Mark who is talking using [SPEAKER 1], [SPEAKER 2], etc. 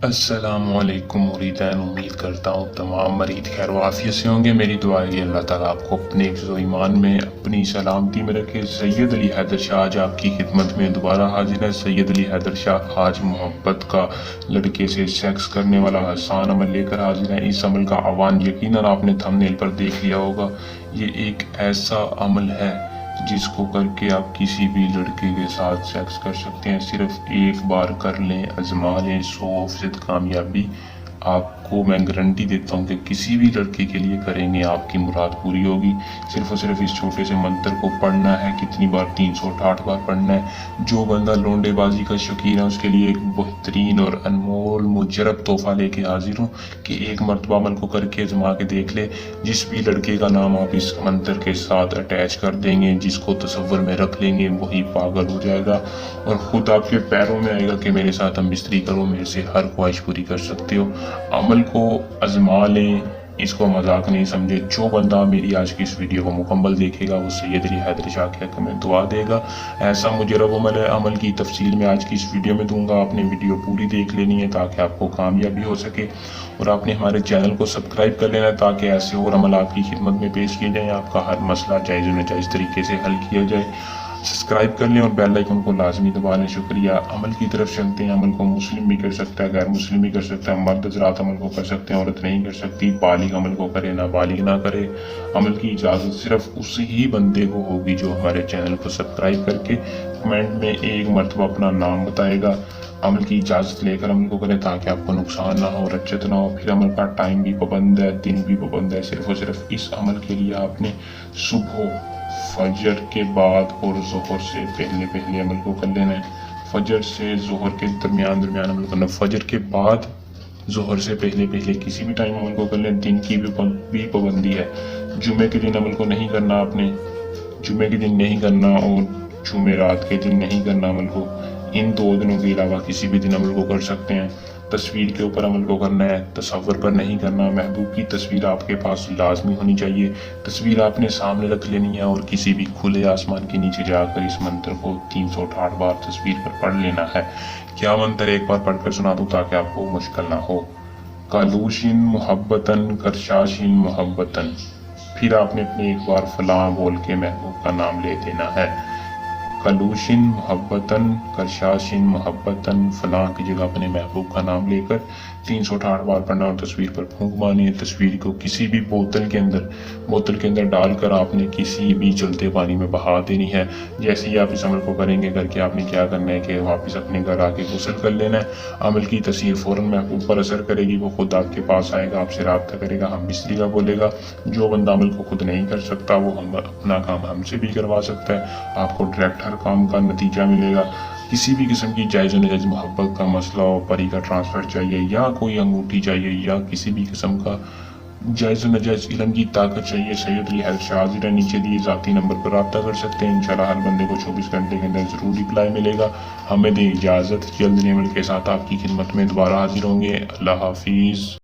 [SPEAKER 1] السلام علیکم مریدین، امید کرتا ہوں تمام مرید خیر و عافیت سے ہوں گے۔ میری دعا ہے کہ اللہ تعالیٰ آپ کو اپنے حفظ و ایمان میں اپنی سلامتی میں رکھے۔ سید علی حیدر شاہ آج آپ کی خدمت میں دوبارہ حاضر ہے۔ سید علی حیدر شاہ آج محبت کا لڑکے سے سیکس کرنے والا آسان عمل لے کر حاضر ہے۔ اس عمل کا عنوان یقیناً آپ نے تھمبنیل پر دیکھ لیا ہوگا۔ یہ ایک ایسا عمل ہے جس کو کر کے آپ کسی بھی لڑکے کے ساتھ سیکس کر سکتے ہیں۔ صرف ایک بار کر لیں، آزما لیں، 100% کامیابی آپ کو میں گارنٹی دیتا ہوں کہ کسی بھی لڑکے کے لیے کریں گے آپ کی مراد پوری ہوگی۔ صرف اور صرف اس چھوٹے سے منتر کو پڑھنا ہے۔ کتنی بار؟ 368 بار پڑھنا ہے۔ جو بندہ لونڈے بازی کا شوقین ہے اس کے لیے ایک بہترین اور انمول مجرب تحفہ لے کے حاضر ہوں کہ ایک مرتبہ عمل کو کر کے آزما کے دیکھ لے۔ جس بھی لڑکے کا نام آپ اس منتر کے ساتھ اٹیچ کر دیں گے، جس کو تصور میں رکھ لیں گے، وہی پاگل ہو جائے گا اور خود آپ کے پیروں میں آئے گا کہ میرے ساتھ ہم بستری کرو، میرے سے ہر خواہش پوری کر سکتے ہو۔ عمل کو آزما لیں، اس کو مذاق نہیں سمجھے۔ جو بندہ میری آج کی اس ویڈیو کو مکمل دیکھے گا وہ سید علی حیدر شاہ کے حق میں دعا دے گا۔ ایسا مجرب عمل ہے، عمل کی تفصیل میں آج کی اس ویڈیو میں دوں گا۔ آپ نے ویڈیو پوری دیکھ لینی ہے تاکہ آپ کو کامیابی ہو سکے، اور آپ نے ہمارے چینل کو سبسکرائب کر لینا ہے تاکہ ایسے اور عمل آپ کی خدمت میں پیش کیے جائیں، آپ کا ہر مسئلہ جائز و ناجائز طریقے سے حل کیا جائے۔ سبسکرائب کر لیں اور بیل آئیکن کو لازمی دبا لیں۔ شکریہ۔ عمل کی طرف چلتے ہیں۔ عمل کو مسلم بھی کر سکتا ہے، غیر مسلم بھی کر سکتا ہے۔ مرد حضرات عمل کو کر سکتے ہیں، عورت نہیں کر سکتی۔ بالغ عمل کو کرے، نابالغ نہ کرے۔ عمل کی اجازت صرف اسی ہی بندے کو ہوگی جو ہمارے چینل کو سبسکرائب کر کے کمنٹ میں ایک مرتبہ اپنا نام بتائے گا۔ عمل کی اجازت لے کر عمل کو کریں تاکہ آپ کو نقصان نہ ہو، رچت نہ ہو۔ پھر عمل کا ٹائم بھی پابند ہے، دن بھی پابند ہے۔ صرف اور صرف اس عمل کے لیے آپ نے صبح، فجر کے بعد اور ظہر سے پہلے عمل کو کر لینا ہے۔ فجر سے ظہر کے درمیان عمل کرنا۔ فجر کے بعد، ظہر سے پہلے کسی بھی ٹائم عمل کو کر لیں۔ دن کی بھی پابندی ہے۔ جمعے کے دن عمل کو نہیں کرنا آپ نے، جمعے کے دن نہیں کرنا اور جمعرات کے دن نہیں کرنا عمل کو۔ ان 2 دنوں کے علاوہ کسی بھی دن عمل کو کر سکتے ہیں۔ تصویر کے اوپر عمل کو کرنا ہے، تصور پر نہیں کرنا۔ محبوب کی تصویر آپ کے پاس لازمی ہونی چاہیے۔ تصویر آپ نے سامنے رکھ لینی ہے اور کسی بھی کھلے آسمان کے نیچے جا کر اس منتر کو 368 بار تصویر پر پڑھ لینا ہے۔ کیا منتر ایک بار پڑھ کر سنا دوں تاکہ آپ کو مشکل نہ ہو۔ کالوشن محبتن کرشاشن محبتن۔ پھر آپ نے اپنے ایک بار فلاں بول کے محبوب کا نام لے دینا ہے۔ کلوشن محبتن کرشاشن محبتن، فلاں کی جگہ اپنے محبوب کا نام لے کر 368 بار پڑھنا اور تصویر پر پھونک مارنی ہے۔ تصویر کو کسی بھی بوتل کے اندر ڈال کر آپ نے کسی بھی چلتے پانی میں بہا دینی ہے۔ جیسے ہی آپ اس عمل کو کریں گے کر کے آپ نے کیا کرنا ہے کہ واپس اپنے گھر آ کے غسل کر لینا ہے۔ عمل کی تاثیر فوراً محبوب پر اثر کرے گی، وہ خود آپ کے پاس آئے گا، آپ سے رابطہ کرے گا، ہم بستری کا بولے گا۔ جو بندہ عمل کو خود نہیں کر سکتا وہ اپنا کام ہم سے بھی کروا سکتا ہے۔ آپ کو ڈائریکٹ ہر کام کا نتیجہ ملے گا۔ کسی بھی قسم کی جائز و ناجائز محبت کا مسئلہ ہو، پری کا ٹرانسفر چاہیے یا کوئی انگوٹھی چاہیے یا کسی بھی قسم کا جائز و ناجائز علم کی طاقت چاہیے، سید علی حیدر شاہ حاضر ہے۔ نیچے دیے ذاتی نمبر پر رابطہ کر سکتے ہیں۔ انشاءاللہ ہر بندے کو 24 گھنٹے کے اندر ضرور رپلائی ملے گا۔ ہمیں دیں اجازت، جلد عمل کے ساتھ آپ کی خدمت میں دوبارہ حاضر ہوں گے۔ اللہ حافظ۔